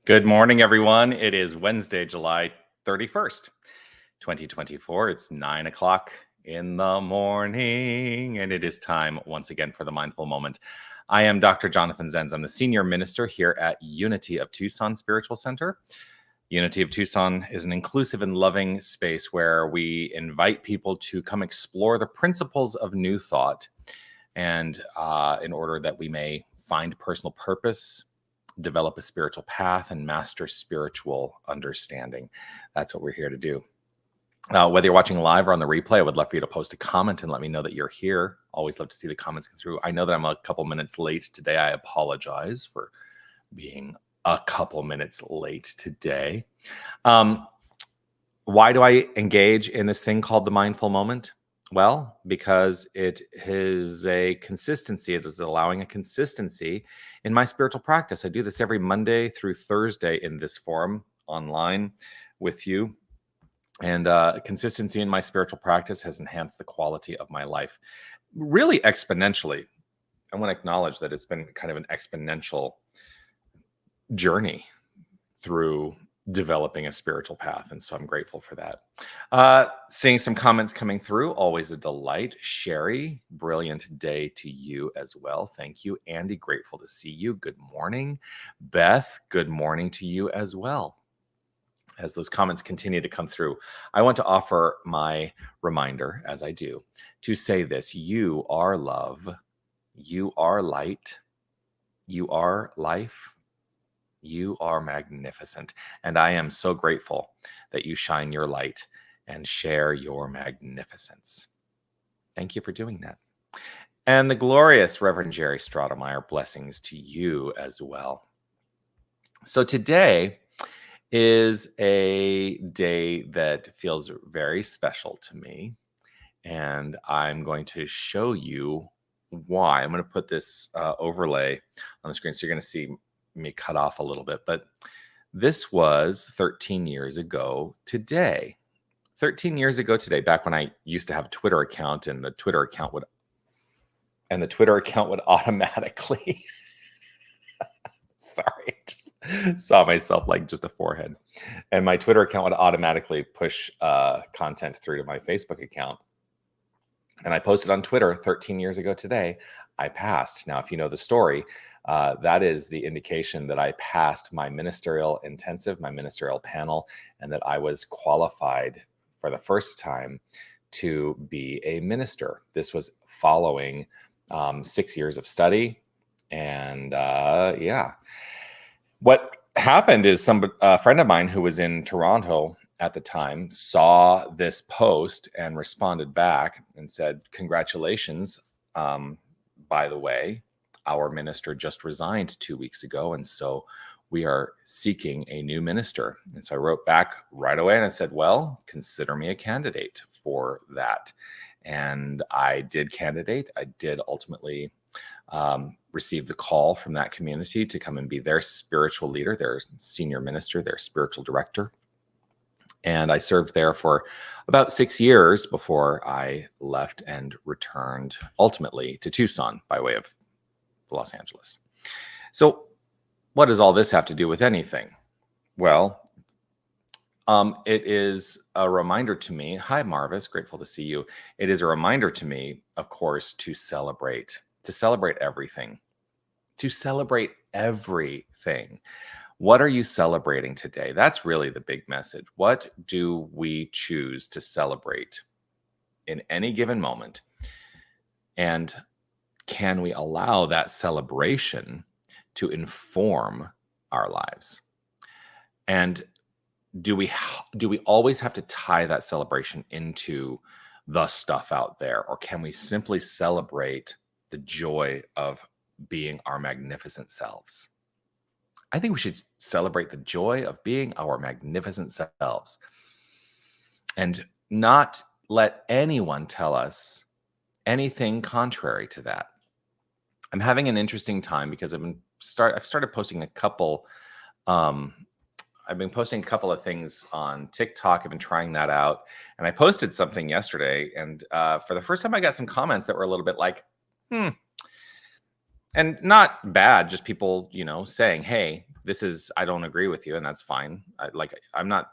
Good morning, everyone. It is Wednesday, July 31st, 2024. It's 9 o'clock in the morning, and it is time once again for the Mindful Moment. I am Dr. Jonathan Zenz. I'm the Senior Minister here at Unity of Tucson Spiritual Center. Unity of Tucson is an inclusive and loving space where we invite people to come explore the principles of new thought, and in order that we may find personal purpose, develop a spiritual path, and master spiritual understanding. That's what we're here to do. Whether you're watching live or on the replay, I would love for you to post a comment and let me know that you're here. Always love to see the comments come through. I know that I'm a couple minutes late today. I apologize for being a couple minutes late today. Why do I engage in this thing called the mindful moment? Well, because it is a consistency. It is allowing a consistency in my spiritual practice. I do this every Monday through Thursday in this forum online with you. And consistency in my spiritual practice has enhanced the quality of my life really exponentially. I want to acknowledge that it's been kind of an exponential journey through developing a spiritual path. And so I'm grateful for that. Seeing some comments coming through, always a delight. Sherry, brilliant day to you as well. Thank you. Andy, grateful to see you. Good morning. Beth, good morning to you as well. As those comments continue to come through, I want to offer my reminder, as I do, to say this: you are love, you are light, you are life, you are magnificent. And I am so grateful that you shine your light and share your magnificence. Thank you for doing that. And the glorious Reverend Jerry Stratemeyer, blessings to you as well. So today is a day that feels very special to me. And I'm going to show you why. I'm going to put this overlay on the screen so you're going to see me cut off a little bit, but this was 13 years ago today. 13 years ago today, back when I used to have a Twitter account, and the Twitter account would automatically sorry, just saw myself like just a forehead, and my Twitter account would automatically push content through to my Facebook account. And I posted on Twitter 13 years ago today, I passed. Now, if you know the story, that is the indication that I passed my ministerial intensive, my ministerial panel, and that I was qualified for the first time to be a minister. This was following 6 years of study. And yeah, what happened is a friend of mine who was in Toronto at the time saw this post and responded back and said, "Congratulations. By the way, our minister just resigned 2 weeks ago, and so we are seeking a new minister." And so I wrote back right away and I said, "Well, consider me a candidate for that." And I did candidate. I did ultimately receive the call from that community to come and be their spiritual leader, their senior minister, their spiritual director. And I served there for about 6 years before I left and returned ultimately to Tucson by way of Los Angeles. So what does all this have to do with anything? Well, it is a reminder to me. Hi, Marvis, grateful to see you. It is a reminder to me, of course, to celebrate everything, to celebrate everything. What are you celebrating today? That's really the big message. What do we choose to celebrate in any given moment? And can we allow that celebration to inform our lives? And do we always have to tie that celebration into the stuff out there? Or can we simply celebrate the joy of being our magnificent selves? I think we should celebrate the joy of being our magnificent selves and not let anyone tell us anything contrary to that. I'm having an interesting time because I've started posting a couple. I've been posting a couple of things on TikTok. I've been trying that out, and I posted something yesterday, and for the first time, I got some comments that were a little bit like, and not bad, just people, saying, "Hey, I don't agree with you, and that's fine. I'm not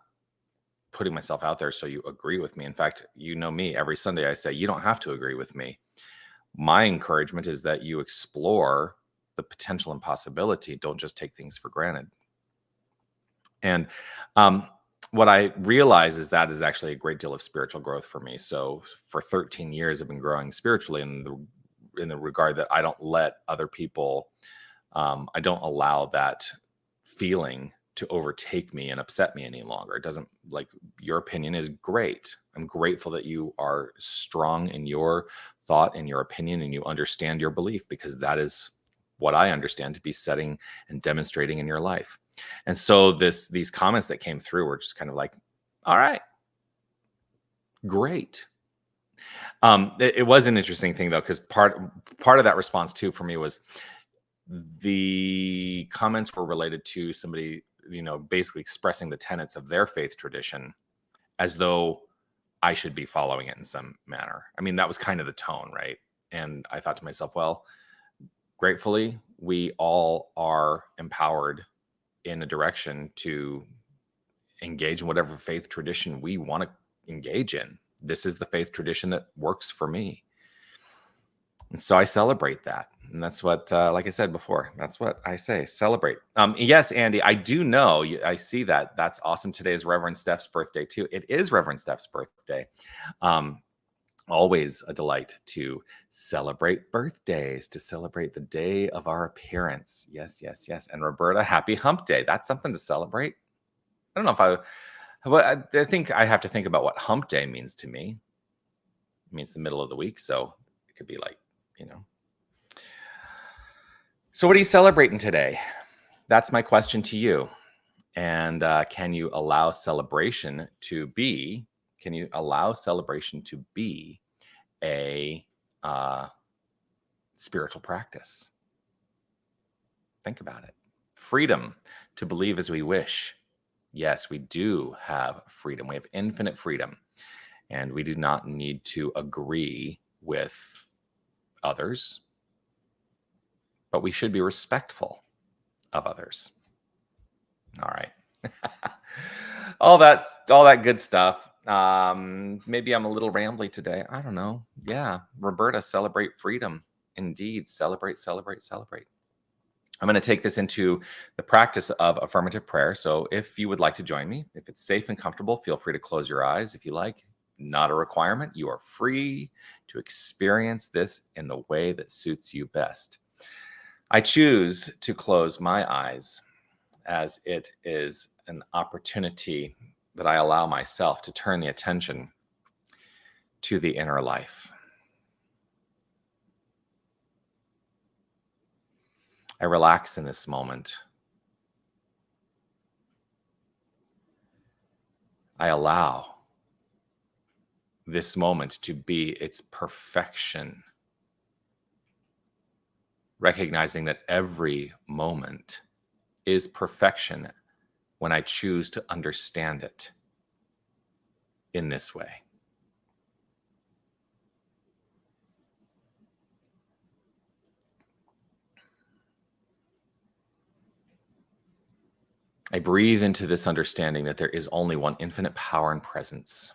putting myself out there so you agree with me. In fact, you know me, every Sunday I say, you don't have to agree with me. My encouragement is that you explore the potential and possibility. Don't just take things for granted. And what I realize is that is actually a great deal of spiritual growth for me. So for 13 years, I've been growing spiritually in the regard that I don't let other people, I don't allow that feeling to overtake me and upset me any longer. It doesn't, like, your opinion is great. I'm grateful that you are strong in your thought and your opinion and you understand your belief, because that is what I understand to be setting and demonstrating in your life. And so these comments that came through were just kind of like, all right, great. It was an interesting thing though, because part of that response too for me was the comments were related to somebody, basically expressing the tenets of their faith tradition as though I should be following it in some manner. I mean, that was kind of the tone, right? And I thought to myself, well, gratefully, we all are empowered in a direction to engage in whatever faith tradition we want to engage in. This is the faith tradition that works for me. And so I celebrate that. And that's what, like I said before, that's what I say, celebrate. Yes, Andy, I do know, I see that. That's awesome. Today is Reverend Steph's birthday too. It is Reverend Steph's birthday. Always a delight to celebrate birthdays, to celebrate the day of our appearance. Yes, yes, yes. And Roberta, happy hump day. That's something to celebrate. I don't know I think I have to think about what hump day means to me. It means the middle of the week. So it could be like, So what are you celebrating today? That's my question to you. And can you allow celebration to be a spiritual practice? Think about it. Freedom to believe as we wish. Yes, we do have freedom. We have infinite freedom. And we do not need to agree with others, but we should be respectful of others. All right. all that good stuff. Maybe I'm a little rambly today. I don't know. Yeah. Roberta, celebrate freedom. Indeed. Celebrate, celebrate, celebrate. I'm going to take this into the practice of affirmative prayer. So if you would like to join me, if it's safe and comfortable, feel free to close your eyes if you like. Not a requirement. You are free to experience this in the way that suits you best. I choose to close my eyes as it is an opportunity that I allow myself to turn the attention to the inner life. I relax in this moment. I allow this moment to be its perfection, recognizing that every moment is perfection when I choose to understand it in this way. I breathe into this understanding that there is only one infinite power and presence.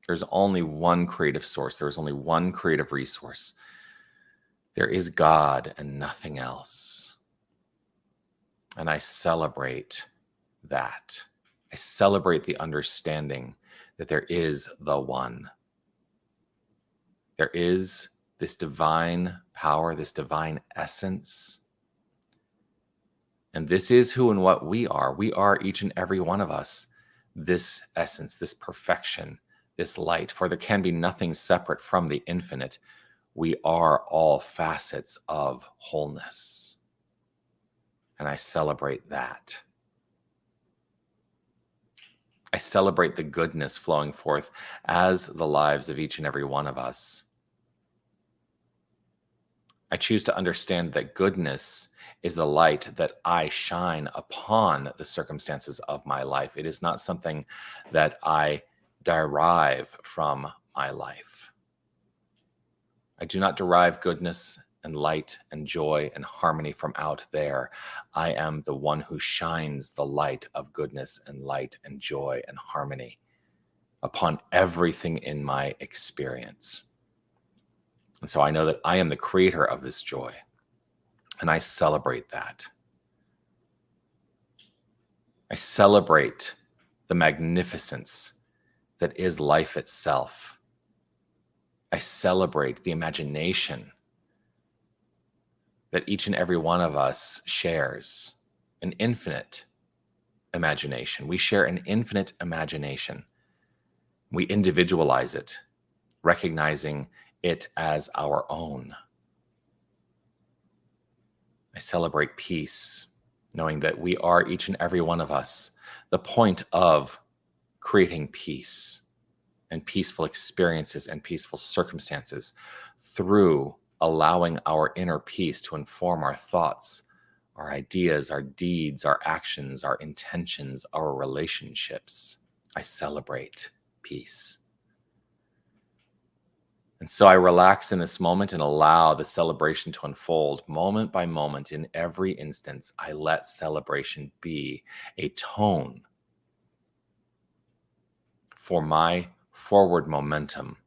There's only one creative source. There is only one creative resource. There is God and nothing else. And I celebrate that. I celebrate the understanding that there is the one. There is this divine power, this divine essence. And this is who and what we are. We are, each and every one of us, this essence, this perfection, this light. For there can be nothing separate from the infinite. We are all facets of wholeness. And I celebrate that. I celebrate the goodness flowing forth as the lives of each and every one of us. I choose to understand that goodness is the light that I shine upon the circumstances of my life. It is not something that I derive from my life. I do not derive goodness and light and joy and harmony from out there. I am the one who shines the light of goodness and light and joy and harmony upon everything in my experience. And so I know that I am the creator of this joy, and I celebrate that. I celebrate the magnificence that is life itself. I celebrate the imagination that each and every one of us shares, an infinite imagination. We share an infinite imagination. We individualize it, recognizing it as our own. I celebrate peace, knowing that we are, each and every one of us, the point of creating peace and peaceful experiences and peaceful circumstances through allowing our inner peace to inform our thoughts, our ideas, our deeds, our actions, our intentions, our relationships. I celebrate peace. And so I relax in this moment and allow the celebration to unfold moment by moment. In every instance, I let celebration be a tone for my forward momentum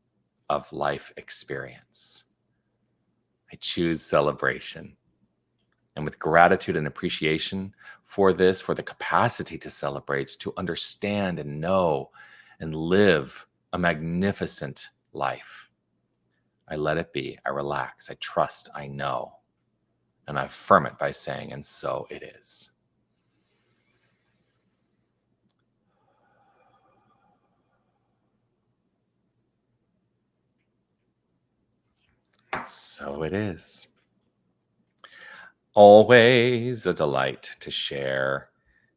of life experience. I choose celebration. And with gratitude and appreciation for this, for the capacity to celebrate, to understand and know and live a magnificent life, I let it be. I relax. I trust. I know. And I affirm it by saying, and so it is. So it is. Always a delight to share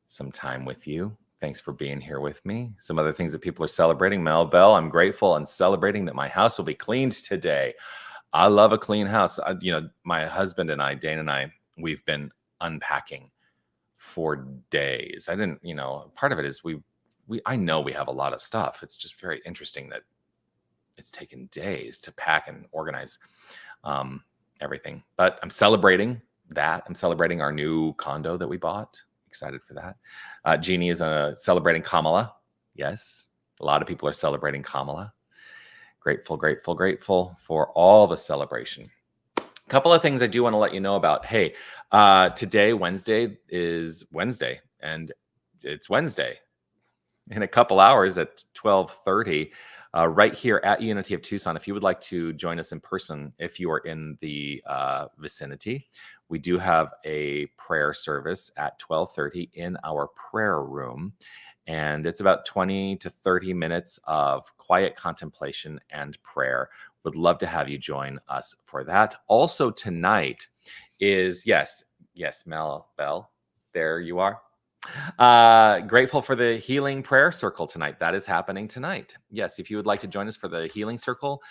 some time with you. Thanks for being here with me. Some other things that people are celebrating. Mel Bell, I'm grateful and celebrating that my house will be cleaned today. I love a clean house. My husband and I, Dane and I, we've been unpacking for days. Part of it is I know we have a lot of stuff. It's just very interesting that it's taken days to pack and organize everything. But I'm celebrating that. I'm celebrating our new condo that we bought. Excited for that. Jeannie is celebrating Kamala. Yes, a lot of people are celebrating Kamala. Grateful, grateful, grateful for all the celebration. A couple of things I do want to let you know about. Hey, today, Wednesday, is Wednesday, and it's Wednesday. In a couple hours at 12:30, right here at Unity of Tucson. If you would like to join us in person, if you are in the vicinity, we do have a prayer service at 12:30 in our prayer room. And it's about 20 to 30 minutes of quiet contemplation and prayer. Would love to have you join us for that. Also tonight is, yes, Mel Bell, there you are. Grateful for the healing prayer circle tonight. That is happening tonight. Yes, if you would like to join us for the healing circle,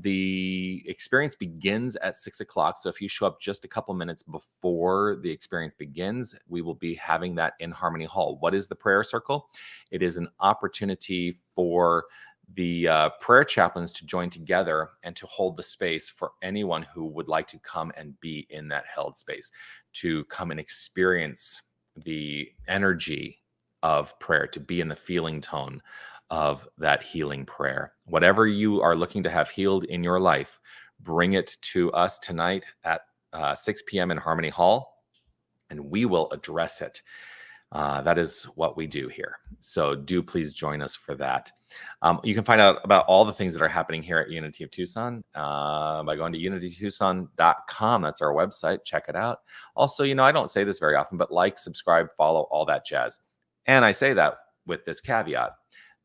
the experience begins at 6:00. So if you show up just a couple minutes before the experience begins, we will be having that in Harmony Hall. What is the prayer circle? It is an opportunity for the prayer chaplains to join together and to hold the space for anyone who would like to come and be in that held space, to come and experience the energy of prayer, to be in the feeling tone of that healing prayer. Whatever you are looking to have healed in your life, bring it to us tonight at 6 p.m. in Harmony Hall, and we will address it. That is what we do here. So do please join us for that. You can find out about all the things that are happening here at Unity of Tucson by going to unitytucson.com. That's our website. Check it out. Also, I don't say this very often, but like, subscribe, follow, all that jazz. And I say that with this caveat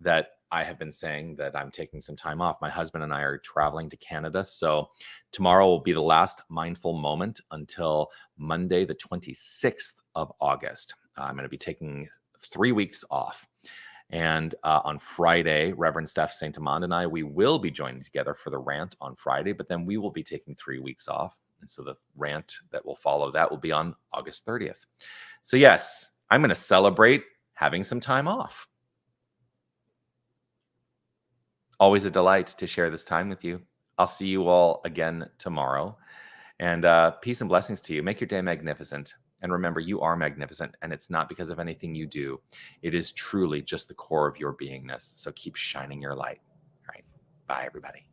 that I have been saying that I'm taking some time off. My husband and I are traveling to Canada. So tomorrow will be the last mindful moment until Monday, the 26th of August. I'm going to be taking 3 weeks off. And on Friday, Reverend Steph St. Amand and I, we will be joining together for the rant on Friday, but then we will be taking 3 weeks off. And so the rant that will follow that will be on August 30th. So yes, I'm going to celebrate having some time off. Always a delight to share this time with you. I'll see you all again tomorrow. And peace and blessings to you. Make your day magnificent. And remember, you are magnificent, and it's not because of anything you do. It is truly just the core of your beingness. So keep shining your light. All right. Bye, everybody.